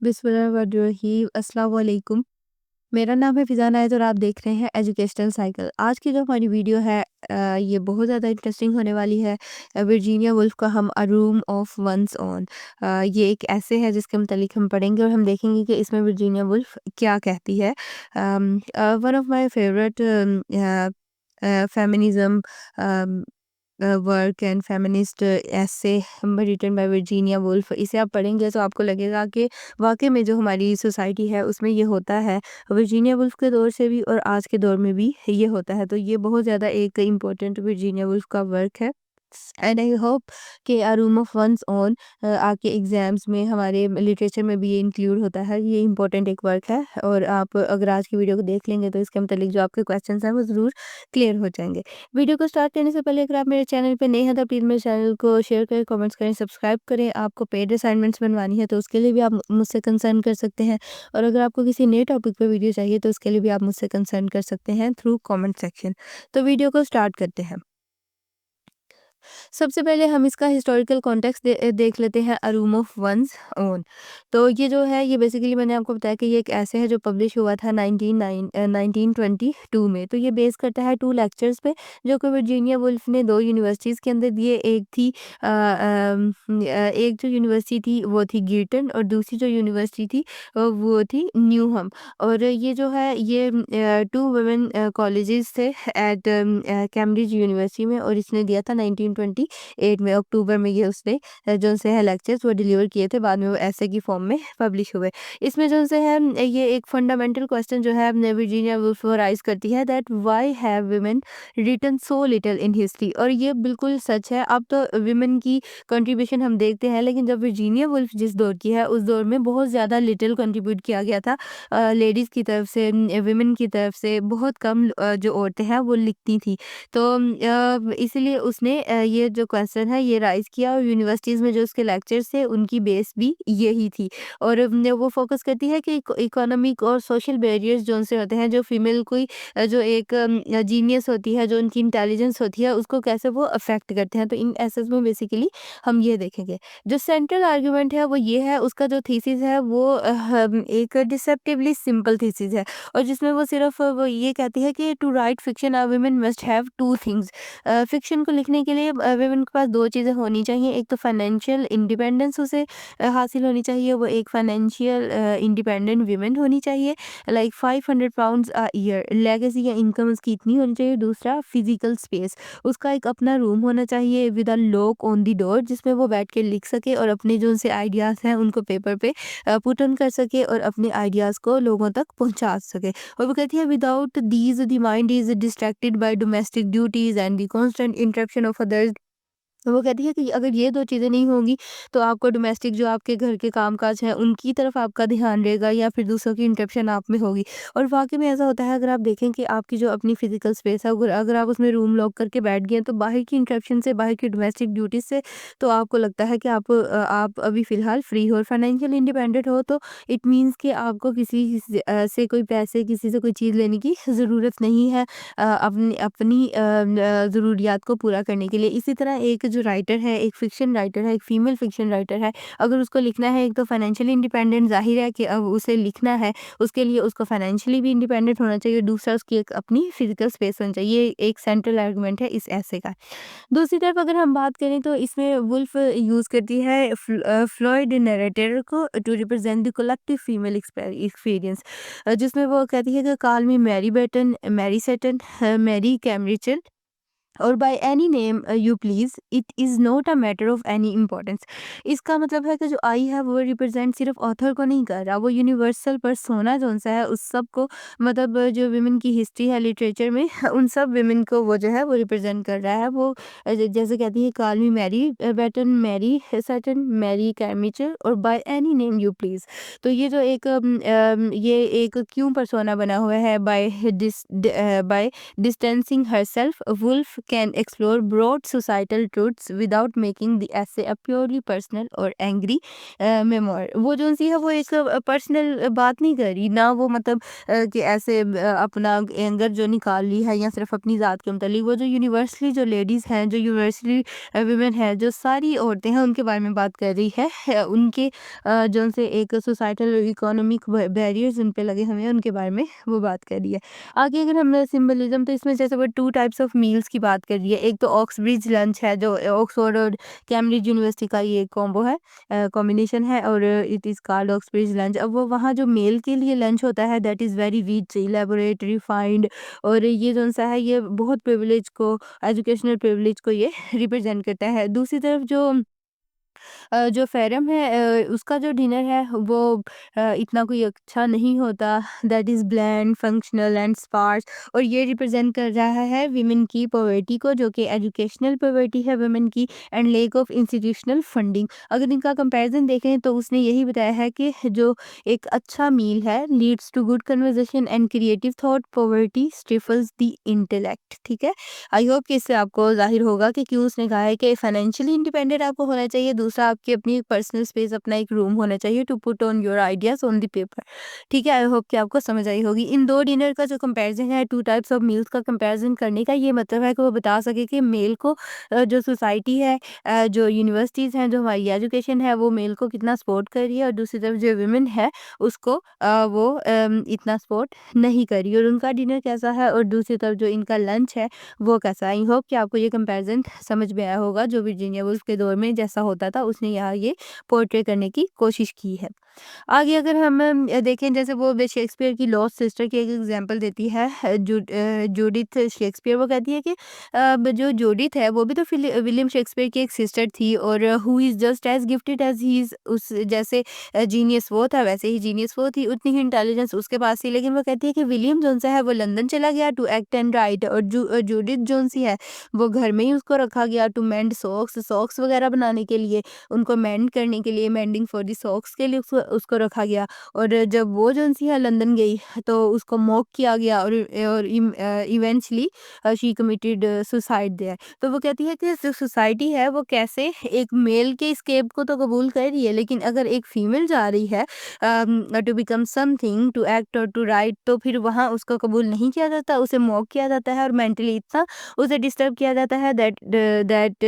बिस्मिल्लाहिर्रहमानिर्रहीम अस्सलाम वालेकुम। मेरा नाम है फ़िज़ान आयत और आप देख रहे हैं एजुकेशनल साइकिल। आज की जो हमारी वीडियो है ये बहुत ज़्यादा इंटरेस्टिंग होने वाली है। वर्जीनिया वुल्फ का हम अ रूम ऑफ वन्स ओन ये एक ऐसे है जिसके मुतालिक हम पढ़ेंगे और हम देखेंगे कि इसमें वर्जीनिया वुल्फ क्या कहती है। One of my favourite feminism work and feminist ऐसे रिटन बाय वर्जीनिया वुल्फ, इसे आप पढ़ेंगे तो आपको लगेगा कि वाक़ई में जो हमारी सोसाइटी है उसमें ये होता है। वर्जीनिया वुल्फ के दौर से भी और आज के दौर में भी ये होता है। तो ये बहुत ज़्यादा एक इम्पोर्टेंट वर्जीनिया वुल्फ का वर्क है। एंड आई होप कि अ रूम ऑफ वन्स ओन आपके एग्ज़ाम्स में हमारे लिटरेचर में भी ये इंक्लूड होता है। ये इम्पोर्टेंट एक वर्क है और आप अगर आज की वीडियो को देख लेंगे तो इसके मुतालिक जो आपके क्वेश्चंस हैं वो ज़रूर क्लियर हो जाएँगे। वीडियो को स्टार्ट करने से पहले अगर आप मेरे चैनल पे नए हैं तो प्लीज़ मेरे चैनल को शेयर करें, कमेंट्स करें, सब्सक्राइब करें। आपको पेड असाइनमेंट्स बनवानी है तो उसके लिए भी आप मुझसे कंसर्न कर सकते हैं और अगर आपको किसी नए टॉपिक पे वीडियो चाहिए तो उसके लिए भी आप मुझसे कंसर्न कर सकते हैं थ्रू कमेंट सेक्शन। तो वीडियो को स्टार्ट करते हैं। सबसे पहले हम इसका हिस्टोरिकल कॉन्टेक्स्ट देख लेते हैं अ रूम ऑफ वन्स ओन। तो ये जो है ये बेसिकली मैंने आपको बताया कि ये एक ऐसे है जो पब्लिश हुआ था 1922 में। तो ये बेस करता है 2 लेक्चर्स पे जो कि वर्जीनिया वुल्फ ने 2 यूनिवर्सिटीज़ के अंदर दिए। एक थी एक जो यूनिवर्सिटी थी वो थी गिरटन और दूसरी जो यूनिवर्सिटी थी वो थी न्यूहम। और ये जो है ये 2 वुमेन कॉलेजेस थे एट कैम्ब्रिज यूनिवर्सिटी में और इसने दिया था 1928 में अक्टूबर में ये उसने जो से है लेक्चर्स वो डिलीवर किए थे। बाद में वो ऐसे की फॉर्म में पब्लिश हुए। इसमें जो से है ये एक फंडामेंटल क्वेश्चन जो है वर्जीनिया वुल्फ राइज करती है that why have women written so little in history. और ये बिल्कुल सच है। अब तो वुमेन की कंट्रीब्यूशन हम देखते हैं लेकिन जब वर्जीनिया वुल्फ जिस दौर की है उस दौर में बहुत ज़्यादा लिटिल कंट्रीब्यूट किया गया था लेडीज़ की तरफ से, वुमेन की तरफ से बहुत कम जो औरतें हैं वो लिखती थी। तो इसीलिए उसने ये जो क्वेश्चन है ये राइज़ किया और यूनिवर्सिटीज़ में जो उसके लेक्चर्स थे उनकी बेस भी यही थी। और वो फोकस करती है कि इकोनॉमिक और सोशल बैरियर्स जो उनसे होते हैं, जो फीमेल कोई जो एक जीनियस होती है, जो उनकी इंटेलिजेंस होती है उसको कैसे वो अफेक्ट करते हैं। तो इन एसेस में बेसिकली हम ये देखेंगे। जो सेंट्रल आर्गुमेंट है वो ये है, उसका जो थीसिस है वो एक डिसेप्टिवली सिंपल थीसिस है और जिसमें वो सिर्फ वो ये कहती है कि to write fiction a woman must have two things. Fiction को लिखने के लिए वुमन के पास 2 चीज़ें होनी चाहिए। एक तो फाइनेंशियल इंडिपेंडेंस उसे हासिल होनी चाहिए, वो एक फाइनेंशियल इंडिपेंडेंट वुमन होनी चाहिए। Like 500 pounds a year legacy या इनकम उसकी इतनी होनी चाहिए। दूसरा फिजिकल स्पेस, उसका एक अपना रूम होना चाहिए with a lock on the door जिसमें वो बैठ के लिख सके और अपने जो उनसे आइडियाज़ हैं उनको पेपर पे पुट ऑन कर सके और अपने आइडियाज़ को लोगों तक पहुंचा सके। और वो कहती है without these the mind is distracted by domestic duties and the constant interruption of others. तो वो कहती है कि अगर ये 2 चीज़ें नहीं होंगी तो आपको डोमेस्टिक जो आपके घर के काम-काज हैं उनकी तरफ आपका ध्यान रहेगा या फिर दूसरों की इंटरप्शन आप में होगी। और वाक़ई में ऐसा होता है, अगर आप देखें कि आपकी जो अपनी फिज़िकल स्पेस है, अगर अगर आप उसमें रूम लॉक करके बैठ गए हैं तो बाहर की इंटरप्शन से, बाहर की डोमेस्टिक ड्यूटीज़ से तो आपको लगता है कि आप अभी फ़िलहाल फ्री हो और फाइनेंशियल इंडिपेंडेंट हो तो इट मीन्स कि आपको किसी से कोई पैसे, किसी से कोई चीज़ लेने की ज़रूरत नहीं है अपनी अपनी ज़रूरियात को पूरा करने के लिए। इसी तरह एक जो राइटर है, एक फ़िक्शन राइटर है, एक फीमेल फ़िक्शन राइटर है, अगर उसको लिखना है एक तो फाइनेंशियली इंडिपेंडेंट, ज़ाहिर है कि अब उसे लिखना है, उसके लिए उसको फाइनेंशियली भी इंडिपेंडेंट होना चाहिए, दूसरा उसकी एक अपनी फ़िज़िकल स्पेस होनी चाहिए। ये एक सेंट्रल आर्गुमेंट है इस ऐसे का। दूसरी तरफ अगर हम बात करें तो इसमें वुल्फ यूज़ करती है फ्लॉयड नैरेटर को to represent the collective female experience, जिसमें वो कहती है कि call me Mary Beton, Mary Seton, Mary कैमरिचन और by any name you please, it is not a matter of any importance. इसका मतलब है कि जो आई है वो रिप्रेजेंट सिर्फ ऑथर को नहीं कर रहा, वो यूनिवर्सल पर्सोना जो सा है उस सब को, मतलब जो विमेन की हिस्ट्री है लिटरेचर में उन सब विमेन को वो जो है वो रिप्रेजेंट कर रहा है। वो जैसे कहती है call me Mary Beton, Mary Seton, Mary Carmichael और by any name you please. तो ये जो एक ये एक क्यों पर्सोना बना हुआ है, by distancing herself Woolf can explore broad societal truths without making the essay a purely personal or angry memoir। वो जो सी है वो एक पर्सनल बात नहीं कर रही ना, वो मतलब कि ऐसे अपना एंगर जो निकाल ली है या सिर्फ अपनी ज़ात के मुतालिक। वो जो यूनिवर्सली जो लेडीज़ हैं, जो यूनिवर्सली वुमेन हैं, जो सारी औरतें हैं, उनके बारे में बात कर रही है। उनके जो उनसे एक सोसाइटल इकोनॉमिक बैरियर्स उन पे लगे हुए हैं, उनके बारे में वो बात कर रही है। आगे अगर हम सिंबलिज्म, तो इसमें जैसे वो टू टाइप्स ऑफ मील्स की बात कर रही है। एक तो ऑक्सब्रिज लंच है, जो ऑक्सफोर्ड और कैम्ब्रिज यूनिवर्सिटी का ये कॉम्बो है, कॉम्बिनेशन है, और it is called Oxbridge lunch. अब वो वहाँ जो मेल के लिए लंच होता है, that is very rich, elaborate, refined, और ये जो सा है ये बहुत प्रिविलेज को, एजुकेशनल प्रिविलेज को ये रिप्रेजेंट करता है। दूसरी तरफ जो फ़ेरम है, उसका जो डिनर है वो इतना कोई अच्छा नहीं होता, that is bland, functional and sparse, और ये रिप्रेजेंट कर रहा है विमेन की पॉवर्टी को, जो कि एजुकेशनल पॉवर्टी है विमेन की, and lake of institutional funding. अगर इनका कंपैरिजन देखें तो उसने यही बताया है कि जो एक अच्छा मील है leads to good conversation and creative thought, poverty stifles the intellect. ठीक है, आई होप कि इससे आपको ज़ाहिर होगा कि क्यों उसने कहा है कि फाइनेंशियली इंडिपेंडेंट आपको होना चाहिए। दूसरा, आपकी अपनी एक पर्सनल स्पेस, अपना एक रूम होना चाहिए to put on your ideas on the paper. ठीक है, आई होप कि आपको समझ आई होगी। इन दो डिनर का जो कंपैरिजन है, टू टाइप्स ऑफ मील्स का कंपैरिजन करने का ये मतलब है कि वो बता सके कि मेल को जो सोसाइटी है, जो यूनिवर्सिटीज़ हैं, जो हमारी एजुकेशन है, वो मेल को कितना सपोर्ट कर रही है, और दूसरी तरफ जो वुमेन है उसको वो इतना सपोर्ट नहीं कर रही, और उनका डिनर कैसा है, और दूसरी तरफ जो इनका लंच है वो कैसा है। आई होप कि आपको ये कंपैरिजन समझ में आया होगा। जो वर्जीनिया वुल्फ के दौर में जैसा होता था, उसने यहाँ ये पोर्ट्रे करने की कोशिश की है। आगे अगर हम देखें, जैसे वो शेक्सपियर की लॉस्ट सिस्टर की एक एग्जांपल देती है, जूडिथ शेक्सपियर। वो कहती है कि जो जूडिथ है वो भी तो विलियम शेक्सपियर की एक सिस्टर थी, और who is just as gifted as he is, उस जैसे जीनियस वो था वैसे ही जीनियस वो थी, उतनी ही इंटेलिजेंस उसके पास थी। लेकिन वो कहती है कि विलियम जोन सा है वो लंदन चला गया टू एक्ट एंड राइट, और जूडिथ जोन सी है वो घर में ही उसको रखा गया टू मेंड सॉक्स, सॉक्स वगैरह बनाने के लिए, उनको मेंड करने के लिए, मेंडिंग फॉर द सॉक्स के लिए उसको रखा गया। और जब वो जो सी है लंदन गई तो उसको मॉक किया गया, और eventually she committed suicide there. तो वो कहती है कि जो सोसाइटी है वो कैसे एक मेल के स्केप को तो कबूल कर रही है, लेकिन अगर एक फीमेल जा रही है to become something, to act और टू राइट, तो फिर वहाँ उसको कबूल नहीं किया जाता, उसे मॉक किया जाता है, और मेंटली इतना उसे डिस्टर्ब किया जाता है that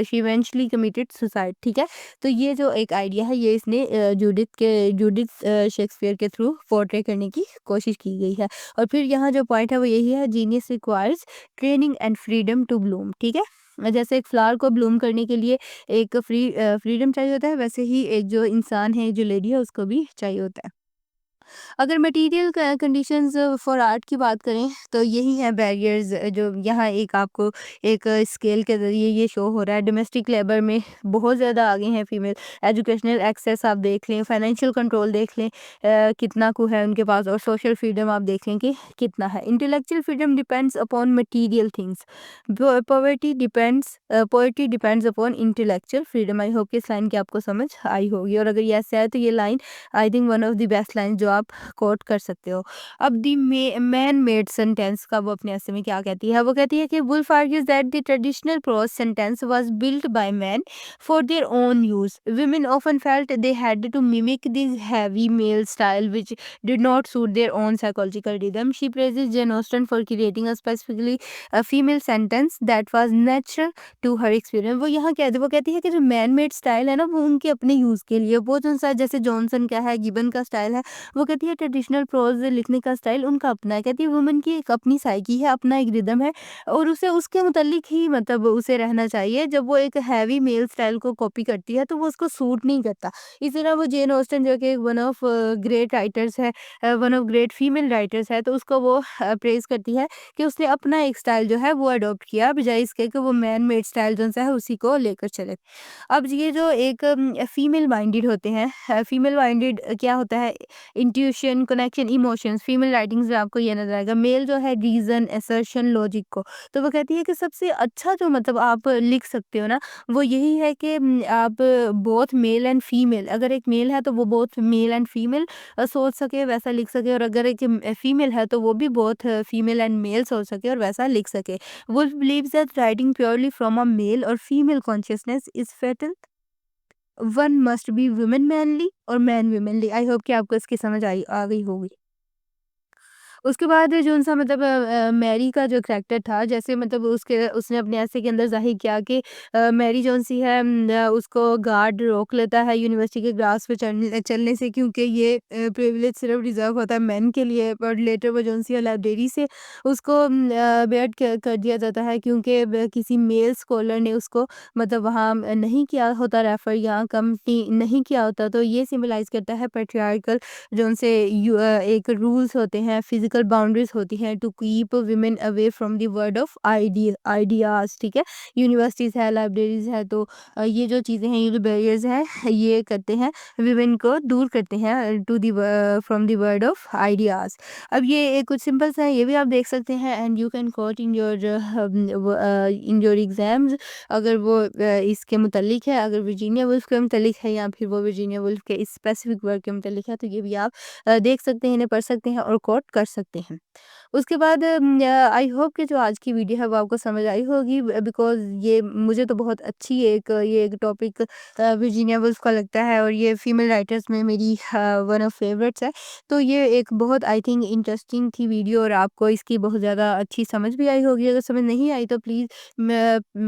she eventually committed suicide. ठीक है, तो ये जो एक आइडिया है ये इसने जूडिथ शेक्सपियर के थ्रू पोर्ट्रे करने की कोशिश की गई है। और फिर यहाँ जो पॉइंट है वो यही है, genius requires training and freedom to bloom. ठीक है, जैसे एक फ्लावर को ब्लूम करने के लिए एक फ्रीडम चाहिए होता है, वैसे ही एक जो इंसान है, जो लेडी है, उसको भी चाहिए होता है। अगर मटेरियल कंडीशंस फॉर आर्ट की बात करें तो यही है बैरियर्स, जो यहाँ एक आपको एक स्केल के ज़रिए ये शो हो रहा है। डोमेस्टिक लेबर में बहुत ज़्यादा आगे हैं फीमेल, एजुकेशनल एक्सेस आप देख लें, फाइनेंशियल कंट्रोल देख लें कितना को है उनके पास, और सोशल फ्रीडम आप देख लें कि कितना है। Intellectual freedom depends upon material things, poverty depends upon intellectual freedom. आई होप कि इस लाइन की आपको समझ आई होगी, और अगर ये ऐसे है तो ये line I think one of the best line जो आप कोट कर सकते हो। अब दी मैन मेड सेंटेंस का वो अपने ऐसे में क्या कहती है, वो कहती है कि Woolf argues that the traditional prose sentence was built by man for their own use. Women often felt they had to mimic the heavy male style which did not suit their own psychological rhythm. She praises Jane Austen for creating a specifically a female sentence that was natural to her experience। वो यहाँ कहते, वो कहती है कि जो man made style है ना वो उनके अपने यूज़ के लिए, वो जो सा जैसे जॉनसन क्या है, गिबन का स्टाइल है, वो कहती है ट्रेडिशनल प्रोज लिखने का स्टाइल उनका अपना है। कहती है वुमन की एक अपनी साइकी है, अपना एक रिदम है, और उसे उसके मुतालिक ही मतलब उसे रहना चाहिए। जब वो एक हैवी मेल स्टाइल को कॉपी करती है तो वो उसको सूट नहीं करता। इसी तरह वो जेन ऑस्टन जो कि वन ऑफ ग्रेट राइटर्स है, one of great female writers है, तो उसको वो प्रेज करती है कि उसने अपना एक स्टाइल जो है वो अडॉप्ट किया, बजाय इसके कि वो मैन मेड स्टाइल जो सा है उसी को लेकर चले। अब ये जो एक फीमेल माइंडेड होते हैं, फीमेल माइंडेड क्या होता है, intuition, connection, emotions. Female writings में आपको ये नज़र आएगा। मेल जो है रीज़न, असर्शन, लॉजिक को। तो वो कहती है कि सबसे अच्छा जो मतलब आप लिख सकते हो ना, वो यही है कि आप बोथ मेल एंड फीमेल, अगर एक मेल है तो वो बोथ मेल एंड फीमेल सोच सके वैसा लिख सके, और अगर एक फीमेल है तो वो भी बोथ फीमेल एंड मेल सोच सके और वैसा लिख सके। Woolf believes that writing purely from a male और female consciousness is fatal. One must be woman manly और मैन वुमेनली। आई होप कि आपको इसकी समझ आई आ गई होगी। उसके बाद जो-सा मतलब मैरी का जो करैक्टर था, जैसे मतलब उसने अपने ऐसे के अंदर ज़ाहिर किया कि मैरी जौन-सी है उसको गार्ड रोक लेता है यूनिवर्सिटी के ग्रास पे चलने से, क्योंकि ये प्रिविलेज सिर्फ़ रिज़र्व होता है मेन के लिए। पर लेटर वो जौन-सी है लाइब्रेरी से उसको बेअर्ड कर दिया जाता है, क्योंकि किसी मेल स्कॉलर ने उसको मतलब वहाँ नहीं किया होता रेफ़र, या कंपनी नहीं किया होता। तो ये सिम्बलाइज़ करता है पैट्रियार्कल जो उनसे एक रूल्स होते हैं, फिजिकल बाउंड्रीज होती हैं to keep women away from the world of ideas. ठीक है, यूनिवर्सिटीज है, लाइब्रेरीज है, तो ये जो चीज़ें हैं, ये जो बैरियर्स हैं, ये करते हैं वुमेन को दूर करते हैं to the from the world of ideas. अब ये कुछ सिंपल्स हैं, ये भी आप देख सकते हैं, and you can coat in your exams, अगर वो इसके मुतल्लिक है, अगर वर्जीनिया वुल्फ के मुतल्लिक है, या फिर वो वर्जीनिया वुल्फ के इस स्पेसिफिक वर्क के मुतल्लिक है, तो ये भी आप देख सकते हैं, इन्हें पढ़ सकते हैं और कोट कर सकते हैं। उसके बाद आई होप कि जो आज की वीडियो है वो आपको समझ आई होगी, बिकॉज़ ये मुझे तो बहुत अच्छी ये एक टॉपिक वर्जीनिया वुल्फ का लगता है, और ये फीमेल राइटर्स में मेरी वन ऑफ फेवरेट्स है। तो ये एक बहुत आई थिंक इंटरेस्टिंग थी वीडियो, और आपको इसकी बहुत ज़्यादा अच्छी समझ भी आई होगी। अगर समझ नहीं आई तो प्लीज़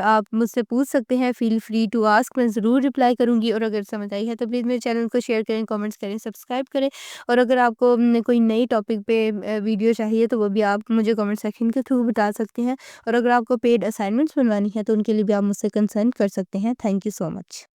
आप मुझसे पूछ सकते हैं, फ़ील फ्री टू आस्क, मैं ज़रूर रिप्लाई करूँगी। और अगर समझ आई है तो प्लीज़ मेरे चैनल को शेयर करें, कमेंट्स करें, सब्सक्राइब करें। और अगर आपको कोई नई टॉपिक पे वीडियो चाहिए तो वो भी आप मुझे कमेंट सेक्शन के थ्रू बता सकते हैं। और अगर आपको पेड असाइनमेंट्स बनवानी है तो उनके लिए भी आप मुझसे कंसर्न कर सकते हैं। Thank you so much.